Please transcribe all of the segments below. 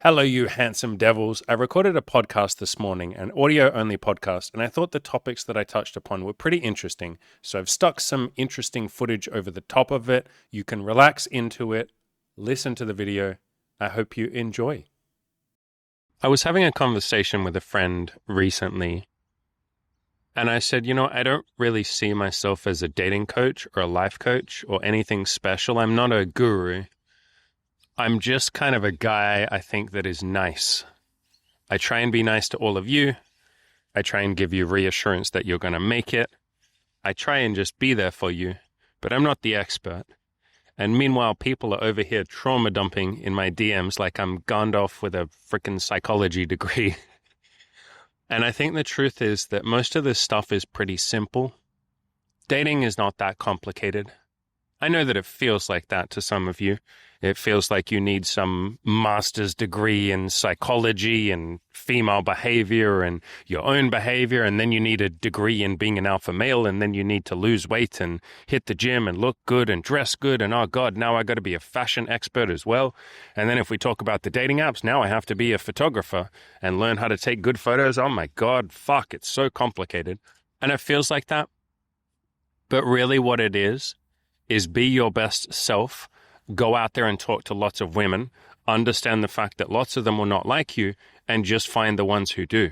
Hello, you handsome devils. I recorded a podcast this morning, an audio only podcast, and I thought the topics that I touched upon were pretty interesting. So I've stuck some interesting footage over the top of it. You can relax into it, listen to the video. I hope you enjoy. I was having a conversation with a friend recently, and I said, I don't really see myself as a dating coach or a life coach or anything special. I'm not a guru. I'm just kind of a guy, I think, that is nice. I try and be nice to all of you. I try and give you reassurance that you're going to make it. I try and just be there for you, but I'm not the expert. And meanwhile, people are over here trauma dumping in my DMs like I'm Gandalf with a freaking psychology degree. And I think the truth is that most of this stuff is pretty simple. Dating is not that complicated. I know that it feels like that to some of you. It feels like you need some master's degree in psychology and female behavior and your own behavior, and then you need a degree in being an alpha male, and then you need to lose weight and hit the gym and look good and dress good, and oh God, now I got to be a fashion expert as well. And then if we talk about the dating apps, now I have to be a photographer and learn how to take good photos. Oh my God, fuck, it's so complicated. And it feels like that. But really what it is be your best self, go out there and talk to lots of women, understand the fact that lots of them will not like you, and just find the ones who do.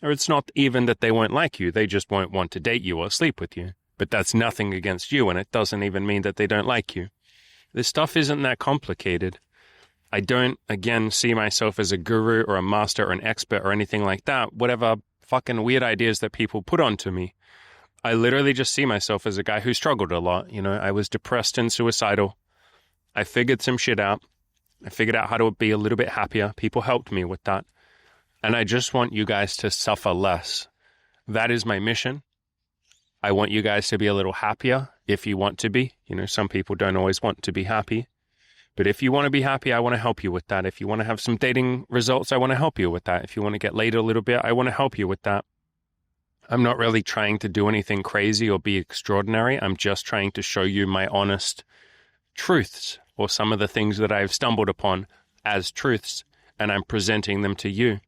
Or it's not even that they won't like you, they just won't want to date you or sleep with you. But that's nothing against you, and it doesn't even mean that they don't like you. This stuff isn't that complicated. I don't, again, see myself as a guru or a master or an expert or anything like that, whatever fucking weird ideas that people put onto me. I literally just see myself as a guy who struggled a lot. I was depressed and suicidal. I figured some shit out. I figured out how to be a little bit happier. People helped me with that. And I just want you guys to suffer less. That is my mission. I want you guys to be a little happier if you want to be. Some people don't always want to be happy. But if you want to be happy, I want to help you with that. If you want to have some dating results, I want to help you with that. If you want to get laid a little bit, I want to help you with that. I'm not really trying to do anything crazy or be extraordinary. I'm just trying to show you my honest truths or some of the things that I've stumbled upon as truths, and I'm presenting them to you.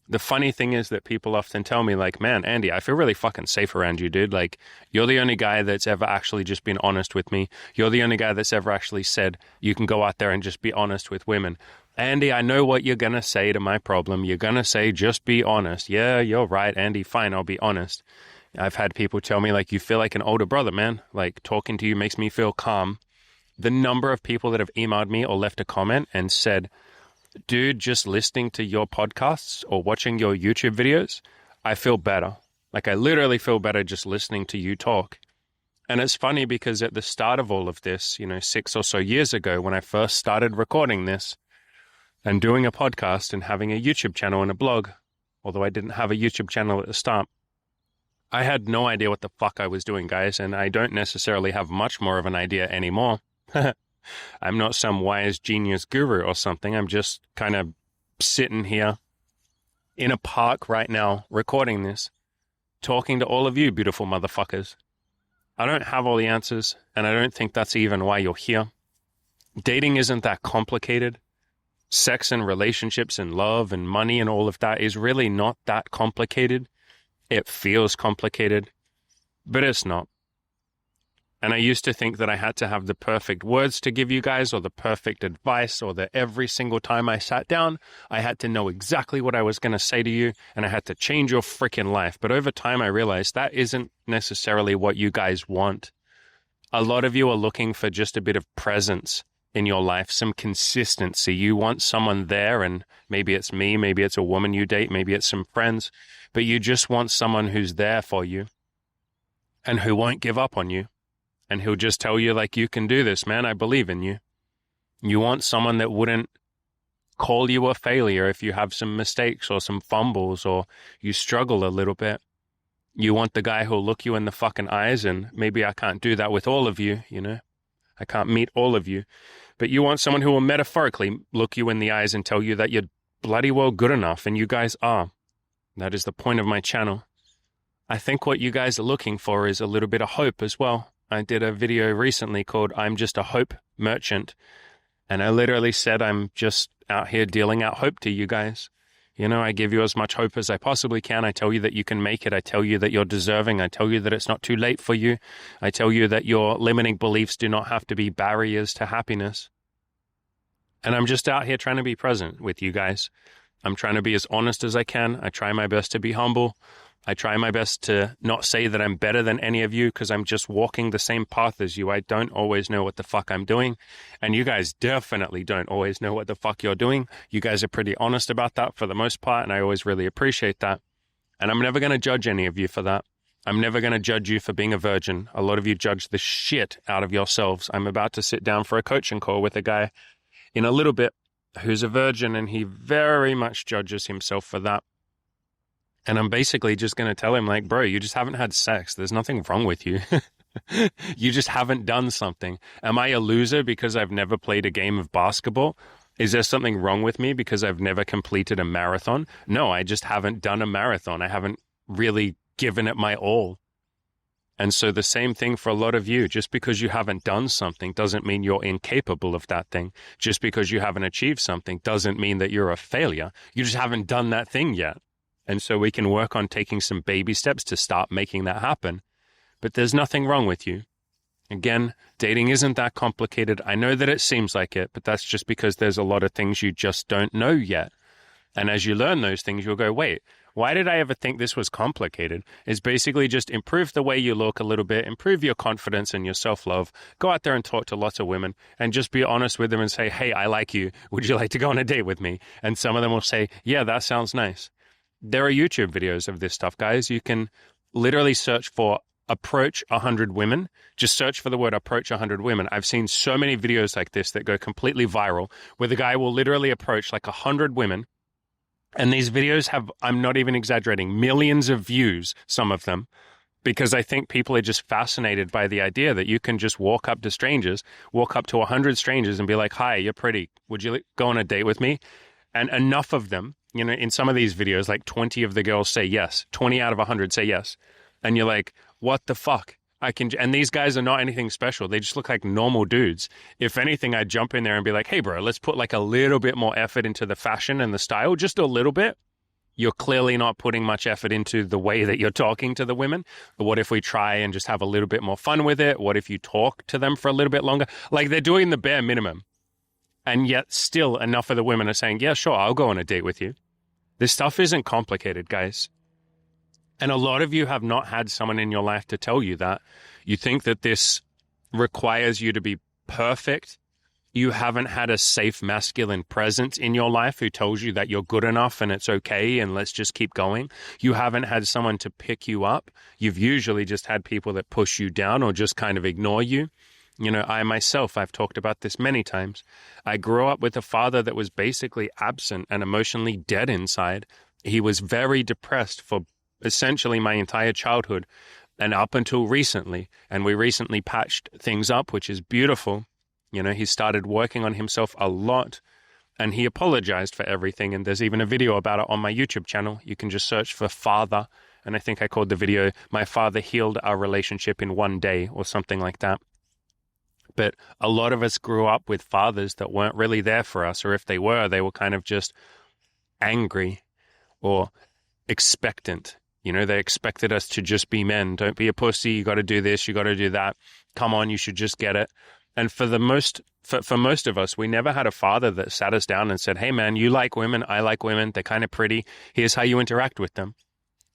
The funny thing is that people often tell me like, man, Andy, I feel really fucking safe around you, dude. Like, you're the only guy that's ever actually just been honest with me. You're the only guy that's ever actually said you can go out there and just be honest with women. Andy, I know what you're going to say to my problem. You're going to say, just be honest. Yeah, you're right, Andy. Fine, I'll be honest. I've had people tell me, like, you feel like an older brother, man. Like, talking to you makes me feel calm. The number of people that have emailed me or left a comment and said, dude, just listening to your podcasts or watching your YouTube videos, I feel better. Like, I literally feel better just listening to you talk. And it's funny because at the start of all of this, 6 or so years ago, when I first started recording this, and doing a podcast and having a YouTube channel and a blog, although I didn't have a YouTube channel at the start, I had no idea what the fuck I was doing, guys, and I don't necessarily have much more of an idea anymore. I'm not some wise genius guru or something. I'm just kind of sitting here in a park right now, recording this, talking to all of you beautiful motherfuckers. I don't have all the answers, and I don't think that's even why you're here. Dating isn't that complicated. Sex and relationships and love and money and all of that is really not that complicated. It feels complicated, but it's not. And I used to think that I had to have the perfect words to give you guys or the perfect advice, or that every single time I sat down, I had to know exactly what I was going to say to you and I had to change your freaking life. But over time, I realized that isn't necessarily what you guys want. A lot of you are looking for just a bit of presence in your life, some consistency. You want someone there, and maybe it's me, maybe it's a woman you date, maybe it's some friends, but you just want someone who's there for you and who won't give up on you, and who'll just tell you, like, you can do this, man, I believe in you. You want someone that wouldn't call you a failure if you have some mistakes or some fumbles or you struggle a little bit. You want the guy who'll look you in the fucking eyes, and maybe I can't do that with all of you, I can't meet all of you. But you want someone who will metaphorically look you in the eyes and tell you that you're bloody well good enough, and you guys are. That is the point of my channel. I think what you guys are looking for is a little bit of hope as well. I did a video recently called I'm Just a Hope Merchant, and I literally said I'm just out here dealing out hope to you guys. You know, I give you as much hope as I possibly can. I tell you that you can make it. I tell you that you're deserving. I tell you that it's not too late for you. I tell you that your limiting beliefs do not have to be barriers to happiness. And I'm just out here trying to be present with you guys. I'm trying to be as honest as I can. I try my best to be humble. I try my best to not say that I'm better than any of you because I'm just walking the same path as you. I don't always know what the fuck I'm doing. And you guys definitely don't always know what the fuck you're doing. You guys are pretty honest about that for the most part, and I always really appreciate that. And I'm never going to judge any of you for that. I'm never going to judge you for being a virgin. A lot of you judge the shit out of yourselves. I'm about to sit down for a coaching call with a guy in a little bit who's a virgin, and he very much judges himself for that. And I'm basically just going to tell him, like, bro, you just haven't had sex. There's nothing wrong with you. You just haven't done something. Am I a loser because I've never played a game of basketball? Is there something wrong with me because I've never completed a marathon? No, I just haven't done a marathon. I haven't really given it my all. And so the same thing for a lot of you. Just because you haven't done something doesn't mean you're incapable of that thing. Just because you haven't achieved something doesn't mean that you're a failure. You just haven't done that thing yet. And so we can work on taking some baby steps to start making that happen. But there's nothing wrong with you. Again, dating isn't that complicated. I know that it seems like it, but that's just because there's a lot of things you just don't know yet. And as you learn those things, you'll go, wait, why did I ever think this was complicated? It's basically just improve the way you look a little bit, improve your confidence and your self-love, go out there and talk to lots of women and just be honest with them and say, hey, I like you. Would you like to go on a date with me? And some of them will say, yeah, that sounds nice. There are YouTube videos of this stuff, guys. You can literally search for approach 100 women. Just search for the word approach 100 women. I've seen so many videos like this that go completely viral where the guy will literally approach like 100 women. And these videos have, I'm not even exaggerating, millions of views, some of them, because I think people are just fascinated by the idea that you can just walk up to strangers, walk up to 100 strangers and be like, hi, you're pretty. Would you go on a date with me? And enough of them, you know, in some of these videos, like 20 of the girls say yes, 20 out of 100 say yes. And you're like, what the fuck? And these guys are not anything special. They just look like normal dudes. If anything, I'd jump in there and be like, hey, bro, let's put like a little bit more effort into the fashion and the style, just a little bit. You're clearly not putting much effort into the way that you're talking to the women. But what if we try and just have a little bit more fun with it? What if you talk to them for a little bit longer? Like they're doing the bare minimum. And yet still enough of the women are saying, yeah, sure, I'll go on a date with you. This stuff isn't complicated, guys. And a lot of you have not had someone in your life to tell you that. You think that this requires you to be perfect. You haven't had a safe masculine presence in your life who tells you that you're good enough and it's okay and let's just keep going. You haven't had someone to pick you up. You've usually just had people that push you down or just kind of ignore you. You know, I myself, I've talked about this many times. I grew up with a father that was basically absent and emotionally dead inside. He was very depressed for essentially my entire childhood and up until recently. And we recently patched things up, which is beautiful. You know, he started working on himself a lot and he apologized for everything. And there's even a video about it on my YouTube channel. You can just search for father. And I think I called the video, My Father Healed Our Relationship in One Day or something like that. But a lot of us grew up with fathers that weren't really there for us, or if they were kind of just angry or expectant. You know, they expected us to just be men. Don't be a pussy. You got to do this. You got to do that. Come on, you should just get it. And for most of us, we never had a father that sat us down and said, hey, man, you like women. I like women. They're kind of pretty. Here's how you interact with them.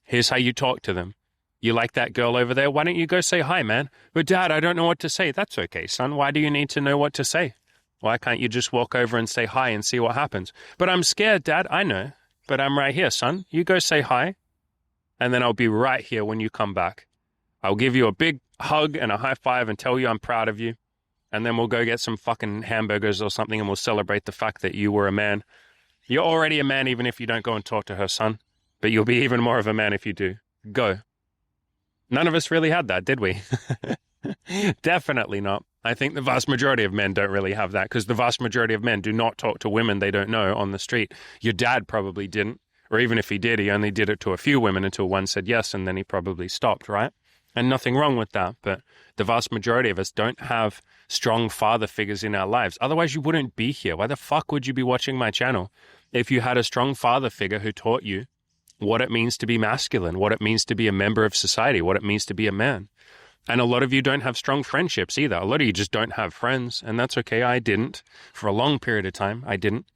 Here's how you talk to them. You like that girl over there? Why don't you go say hi, man? But Dad, I don't know what to say. That's okay, son. Why do you need to know what to say? Why can't you just walk over and say hi and see what happens? But I'm scared, Dad. I know. But I'm right here, son. You go say hi. And then I'll be right here when you come back. I'll give you a big hug and a high five and tell you I'm proud of you. And then we'll go get some fucking hamburgers or something and we'll celebrate the fact that you were a man. You're already a man even if you don't go and talk to her, son. But you'll be even more of a man if you do. Go. None of us really had that, did we? Definitely not. I think the vast majority of men don't really have that because the vast majority of men do not talk to women they don't know on the street. Your dad probably didn't. Or even if he did, he only did it to a few women until one said yes, and then he probably stopped, right? And nothing wrong with that, but the vast majority of us don't have strong father figures in our lives. Otherwise, you wouldn't be here. Why the fuck would you be watching my channel if you had a strong father figure who taught you what it means to be masculine, what it means to be a member of society, what it means to be a man? And a lot of you don't have strong friendships either. A lot of you just don't have friends, and that's okay. I didn't. For a long period of time, I didn't.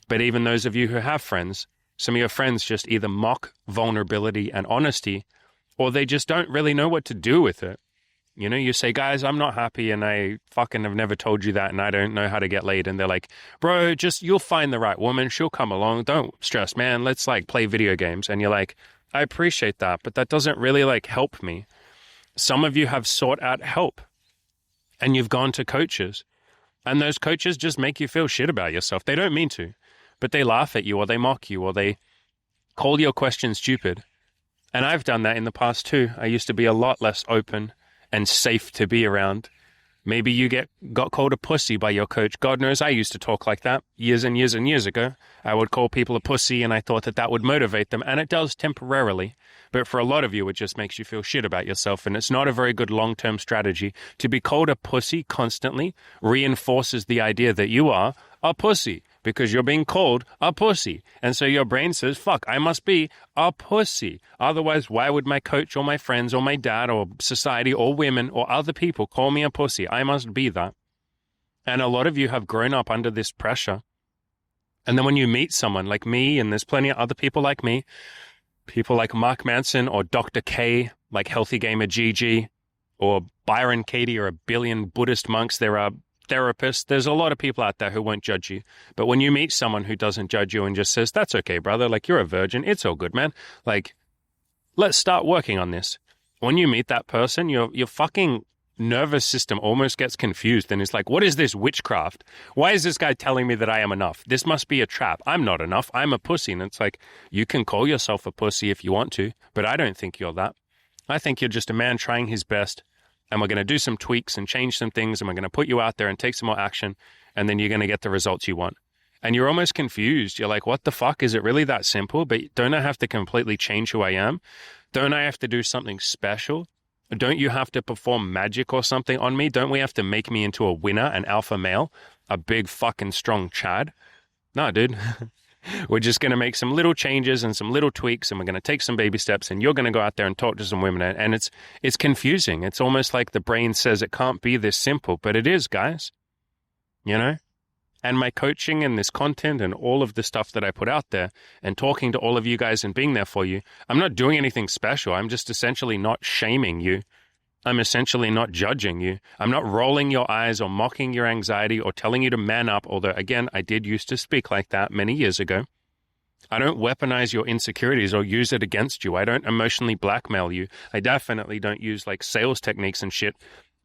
But even those of you who have friends, some of your friends just either mock vulnerability and honesty, or they just don't really know what to do with it. You know, you say, guys, I'm not happy and I fucking have never told you that and I don't know how to get laid. And they're like, bro, just you'll find the right woman. She'll come along. Don't stress, man. Let's like play video games. And you're like, I appreciate that, but that doesn't really like help me. Some of you have sought out help and you've gone to coaches, and those coaches just make you feel shit about yourself. They don't mean to, but they laugh at you or they mock you or they call your question stupid. And I've done that in the past too. I used to be a lot less open and safe to be around. Maybe you got called a pussy by your coach. God knows I used to talk like that years and years and years ago. I would call people a pussy and I thought that would motivate them. And it does temporarily. But for a lot of you, it just makes you feel shit about yourself. And it's not a very good long-term strategy. To be called a pussy constantly reinforces the idea that you are a pussy, because you're being called a pussy. And so your brain says, fuck, I must be a pussy. Otherwise, why would my coach or my friends or my dad or society or women or other people call me a pussy? I must be that. And a lot of you have grown up under this pressure. And then when you meet someone like me, and there's plenty of other people like me, people like Mark Manson or Dr. K, like Healthy Gamer GG, or Byron Katie, or a billion Buddhist monks, there are therapists. There's a lot of people out there who won't judge you. But when you meet someone who doesn't judge you and just says, that's okay, brother, like you're a virgin, it's all good, man. Like, let's start working on this. When you meet that person, your fucking nervous system almost gets confused and is like, what is this witchcraft? Why is this guy telling me that I am enough? This must be a trap. I'm not enough. I'm a pussy. And it's like, you can call yourself a pussy if you want to, but I don't think you're that. I think you're just a man trying his best. And we're going to do some tweaks and change some things, and we're going to put you out there and take some more action, and then you're going to get the results you want. And you're almost confused. You're like, what the fuck? Is it really that simple? But don't I have to completely change who I am? Don't I have to do something special? Don't you have to perform magic or something on me? Don't we have to make me into a winner, an alpha male, a big fucking strong Chad? No, dude. We're just going to make some little changes and some little tweaks, and we're going to take some baby steps, and you're going to go out there and talk to some women. And it's confusing. It's almost like the brain says it can't be this simple, but it is, guys. You know? And my coaching and this content and all of the stuff that I put out there and talking to all of you guys and being there for you, I'm not doing anything special. I'm just essentially not shaming you. I'm essentially not judging you. I'm not rolling your eyes or mocking your anxiety or telling you to man up, although, again, I did used to speak like that many years ago. I don't weaponize your insecurities or use it against you. I don't emotionally blackmail you. I definitely don't use like sales techniques and shit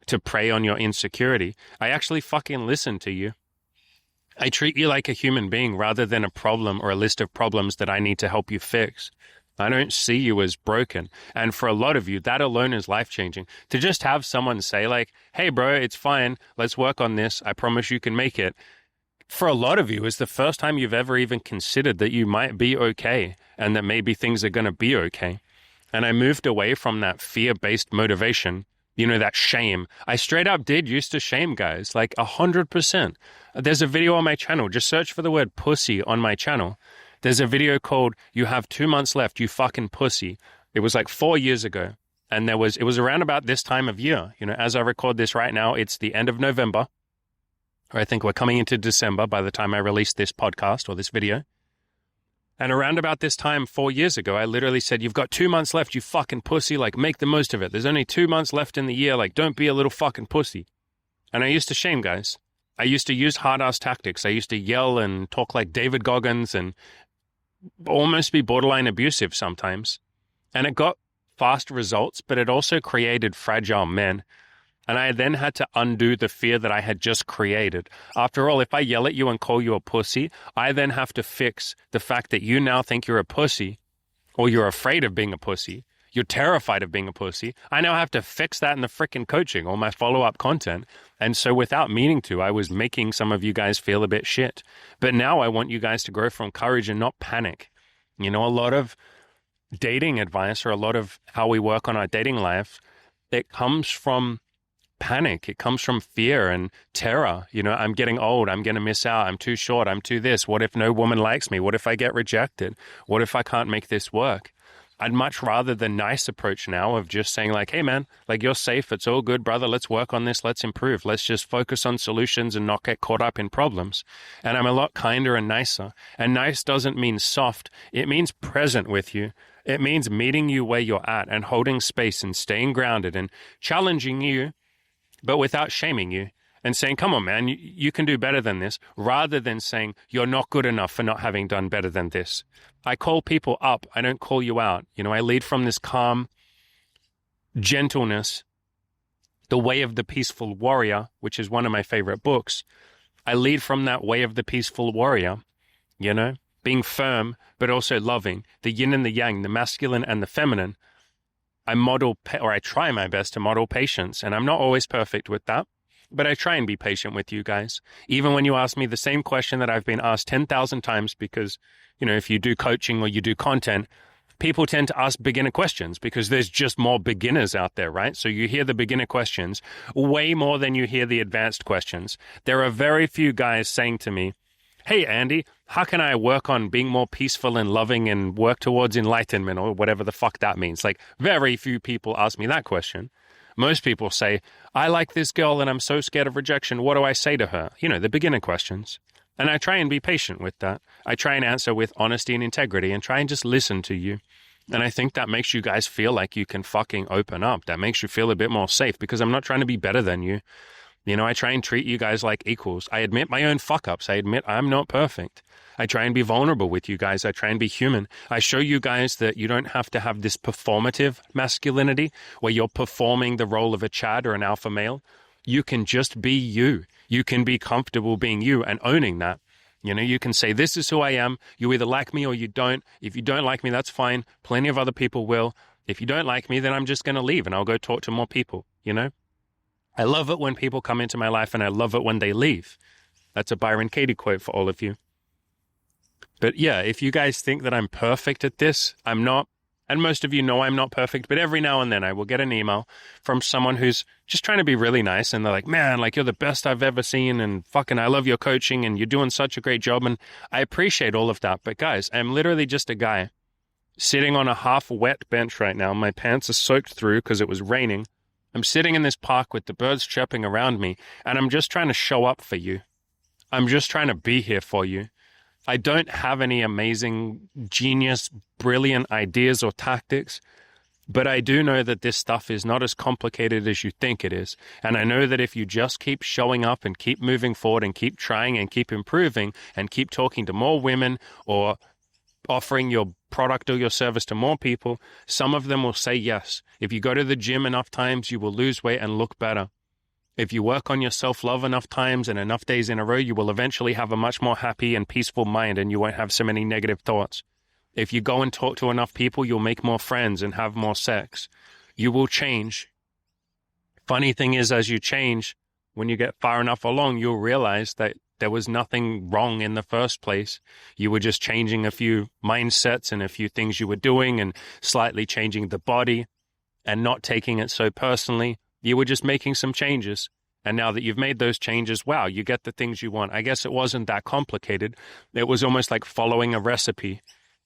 to prey on your insecurity. I actually fucking listen to you. I treat you like a human being rather than a problem or a list of problems that I need to help you fix. I don't see you as broken. And for a lot of you, that alone is life-changing. To just have someone say like, hey, bro, it's fine. Let's work on this. I promise you can make it. For a lot of you, is the first time you've ever even considered that you might be okay and that maybe things are going to be okay. And I moved away from that fear-based motivation, you know, that shame. I straight up did used to shame guys, like 100%. There's a video on my channel. Just search for the word pussy on my channel. There's a video called "You Have 2 Months Left, You Fucking Pussy." It was like 4 years ago. And it was around about this time of year. You know, as I record this right now, it's the end of November. Or I think we're coming into December by the time I release this podcast or this video. And around about this time 4 years ago, I literally said, you've got 2 months left, you fucking pussy. Like, make the most of it. There's only 2 months left in the year. Like, don't be a little fucking pussy. And I used to shame guys. I used to use hard-ass tactics. I used to yell and talk like David Goggins and almost be borderline abusive sometimes. And it got fast results, but it also created fragile men. And I then had to undo the fear that I had just created. After all, if I yell at you and call you a pussy, I then have to fix the fact that you now think you're a pussy, or you're afraid of being a pussy. You're terrified of being a pussy. I now have to fix that in the freaking coaching or my follow-up content. And so without meaning to, I was making some of you guys feel a bit shit. But now I want you guys to grow from courage and not panic. You know, a lot of dating advice or a lot of how we work on our dating life it comes from panic. It comes from fear and terror. I'm getting old. I'm going to miss out. I'm too short. I'm too this. What if no woman likes me? What if I get rejected? What if I can't make this work? I'd much rather the nice approach now of just saying like, hey man, like you're safe. It's all good, brother. Let's work on this. Let's improve. Let's just focus on solutions and not get caught up in problems. And I'm a lot kinder and nicer. And nice doesn't mean soft. It means present with you. It means meeting you where you're at and holding space and staying grounded and challenging you, but without shaming you and saying, come on, man, you can do better than this, rather than saying you're not good enough for not having done better than this. I call people up. I don't call you out. I lead from this calm gentleness, The Way of the Peaceful Warrior, which is one of my favorite books. I lead from that way of the peaceful warrior, being firm, but also loving, the yin and the yang, the masculine and the feminine. I try my best to model patience, and I'm not always perfect with that, but I try and be patient with you guys. Even when you ask me the same question that I've been asked 10,000 times, because, if you do coaching or you do content, people tend to ask beginner questions because there's just more beginners out there, right? So you hear the beginner questions way more than you hear the advanced questions. There are very few guys saying to me, hey, Andy, how can I work on being more peaceful and loving and work towards enlightenment, or whatever the fuck that means? Like, very few people ask me that question. Most people say, I like this girl and I'm so scared of rejection. What do I say to her? The beginner questions. And I try and be patient with that. I try and answer with honesty and integrity and try and just listen to you. And I think that makes you guys feel like you can fucking open up. That makes you feel a bit more safe, because I'm not trying to be better than you. I try and treat you guys like equals. I admit my own fuck-ups. I admit I'm not perfect. I try and be vulnerable with you guys. I try and be human. I show you guys that you don't have to have this performative masculinity where you're performing the role of a Chad or an alpha male. You can just be you. You can be comfortable being you and owning that. You can say, this is who I am. You either like me or you don't. If you don't like me, that's fine. Plenty of other people will. If you don't like me, then I'm just going to leave and I'll go talk to more people, I love it when people come into my life, and I love it when they leave. That's a Byron Katie quote for all of you. But yeah, if you guys think that I'm perfect at this, I'm not. And most of you know I'm not perfect, but every now and then I will get an email from someone who's just trying to be really nice, and they're like, man, like you're the best I've ever seen, and fucking I love your coaching and you're doing such a great job. And I appreciate all of that. But guys, I'm literally just a guy sitting on a half wet bench right now. My pants are soaked through because it was raining. I'm sitting in this park with the birds chirping around me, and I'm just trying to show up for you. I'm just trying to be here for you. I don't have any amazing, genius, brilliant ideas or tactics, but I do know that this stuff is not as complicated as you think it is. And I know that if you just keep showing up and keep moving forward and keep trying and keep improving and keep talking to more women or offering your product or your service to more people, some of them will say yes. If you go to the gym enough times, you will lose weight and look better. If you work on your self-love enough times and enough days in a row, you will eventually have a much more happy and peaceful mind, and you won't have so many negative thoughts. If you go and talk to enough people, you'll make more friends and have more sex. You will change. Funny thing is, as you change, when you get far enough along, you'll realize that there was nothing wrong in the first place. You were just changing a few mindsets and a few things you were doing and slightly changing the body and not taking it so personally. You were just making some changes. And now that you've made those changes, wow, you get the things you want. I guess it wasn't that complicated. It was almost like following a recipe.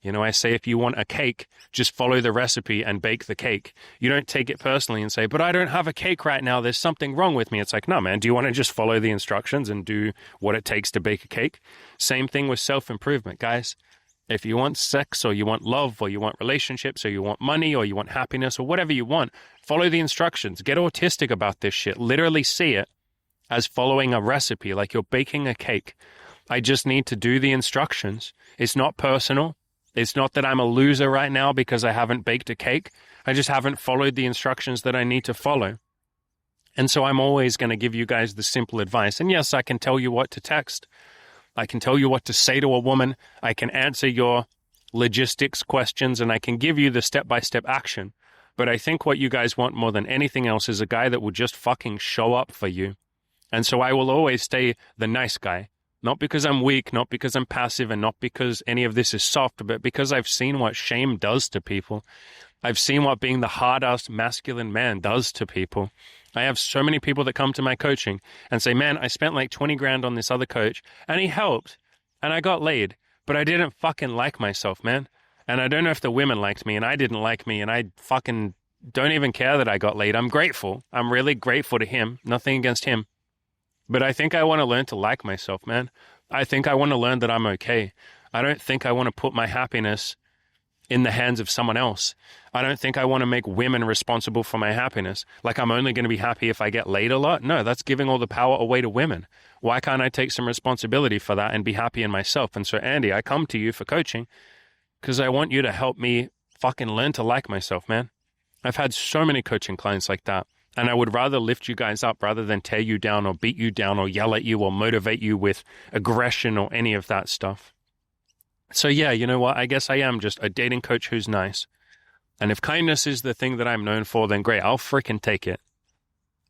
I say if you want a cake, just follow the recipe and bake the cake. You don't take it personally and say, but I don't have a cake right now. There's something wrong with me. It's like, no, man, do you want to just follow the instructions and do what it takes to bake a cake? Same thing with self-improvement, guys. If you want sex or you want love or you want relationships or you want money or you want happiness or whatever you want, follow the instructions. Get autistic about this shit. Literally see it as following a recipe, like you're baking a cake. I just need to do the instructions. It's not personal. It's not that I'm a loser right now because I haven't baked a cake. I just haven't followed the instructions that I need to follow. And so I'm always going to give you guys the simple advice. And yes, I can tell you what to text. I can tell you what to say to a woman. I can answer your logistics questions, and I can give you the step-by-step action. But I think what you guys want more than anything else is a guy that will just fucking show up for you. And so I will always stay the nice guy. Not because I'm weak, not because I'm passive, and not because any of this is soft, but because I've seen what shame does to people. I've seen what being the hard-ass masculine man does to people. I have so many people that come to my coaching and say, man, I spent like 20 grand on this other coach and he helped and I got laid, but I didn't fucking like myself, man. And I don't know if the women liked me and I didn't like me and I fucking don't even care that I got laid. I'm grateful. I'm really grateful to him. Nothing against him. But I think I want to learn to like myself, man. I think I want to learn that I'm okay. I don't think I want to put my happiness in the hands of someone else. I don't think I want to make women responsible for my happiness. Like I'm only going to be happy if I get laid a lot. No, that's giving all the power away to women. Why can't I take some responsibility for that and be happy in myself? And so, Andy, I come to you for coaching because I want you to help me fucking learn to like myself, man. I've had so many coaching clients like that. And I would rather lift you guys up rather than tear you down or beat you down or yell at you or motivate you with aggression or any of that stuff. So yeah, you know what? I guess I am just a dating coach who's nice. And if kindness is the thing that I'm known for, then great, I'll freaking take it.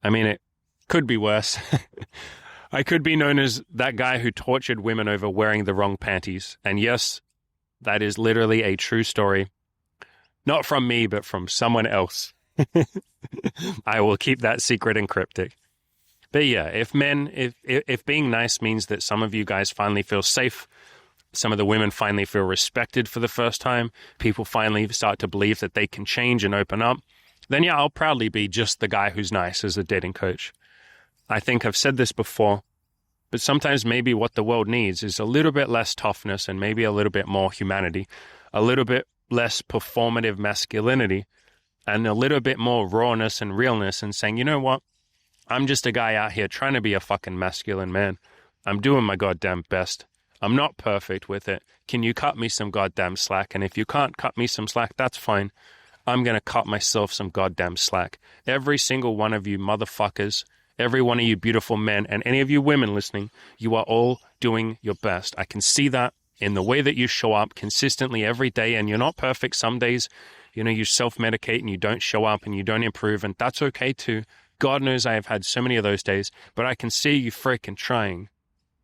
I mean, it could be worse. I could be known as that guy who tortured women over wearing the wrong panties. And yes, that is literally a true story. Not from me, but from someone else. I will keep that secret and cryptic. But yeah, if being nice means that some of you guys finally feel safe, some of the women finally feel respected for the first time, people finally start to believe that they can change and open up, then yeah, I'll proudly be just the guy who's nice as a dating coach. I think I've said this before, but sometimes maybe what the world needs is a little bit less toughness and maybe a little bit more humanity, a little bit less performative masculinity, and a little bit more rawness and realness and saying, you know what? I'm just a guy out here trying to be a fucking masculine man. I'm doing my goddamn best. I'm not perfect with it. Can you cut me some goddamn slack? And if you can't cut me some slack, that's fine. I'm going to cut myself some goddamn slack. Every single one of you motherfuckers, every one of you beautiful men, and any of you women listening, you are all doing your best. I can see that in the way that you show up consistently every day, and you're not perfect. Some days, you know, you self-medicate and you don't show up and you don't improve, and that's okay too. God knows I have had so many of those days, but I can see you freaking trying.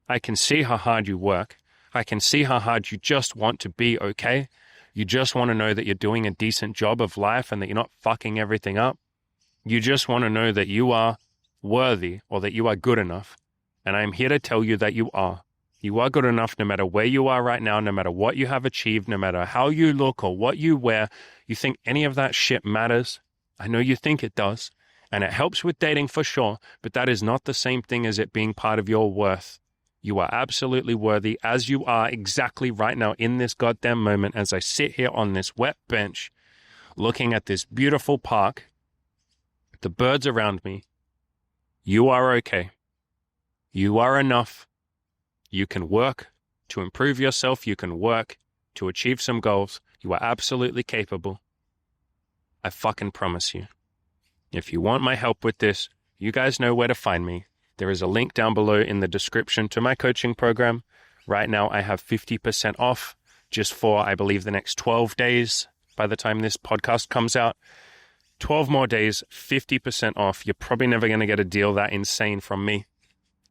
I can see how hard you work. I can see how hard you just want to be okay. You just want to know that you're doing a decent job of life and that you're not fucking everything up. You just want to know that you are worthy or that you are good enough. And I'm here to tell you that you are. You are good enough no matter where you are right now, no matter what you have achieved, no matter how you look or what you wear. You think any of that shit matters? I know you think it does. And it helps with dating for sure, but that is not the same thing as it being part of your worth. You are absolutely worthy as you are exactly right now in this goddamn moment as I sit here on this wet bench looking at this beautiful park, the birds around me. You are okay. You are enough. You can work to improve yourself. You can work to achieve some goals. You are absolutely capable. I fucking promise you. If you want my help with this, you guys know where to find me. There is a link down below in the description to my coaching program. Right now, I have 50% off just for, I believe, the next 12 days by the time this podcast comes out. 12 more days, 50% off. You're probably never going to get a deal that insane from me.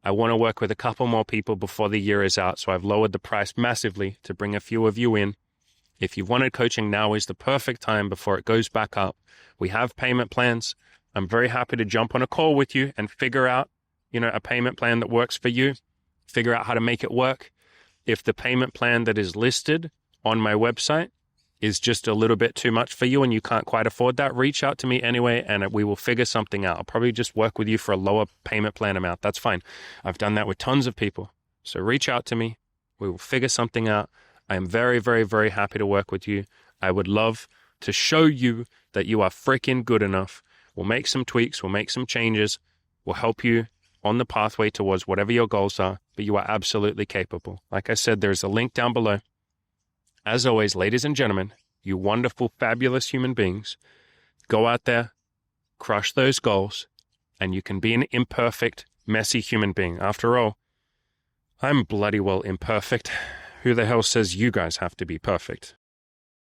I want to work with a couple more people before the year is out, so I've lowered the price massively to bring a few of you in. If you've wanted coaching, now is the perfect time before it goes back up. We have payment plans. I'm very happy to jump on a call with you and figure out a payment plan that works for you, figure out how to make it work. If the payment plan that is listed on my website is just a little bit too much for you and you can't quite afford that, reach out to me anyway and we will figure something out. I'll probably just work with you for a lower payment plan amount. That's fine. I've done that with tons of people. So reach out to me. We will figure something out. I am very, very, very happy to work with you. I would love to show you that you are freaking good enough. We'll make some tweaks. We'll make some changes. We'll help you on the pathway towards whatever your goals are, but you are absolutely capable. Like I said, there's a link down below. As always, ladies and gentlemen, you wonderful, fabulous human beings, go out there, crush those goals, and you can be an imperfect, messy human being. After all, I'm bloody well imperfect. Who the hell says you guys have to be perfect?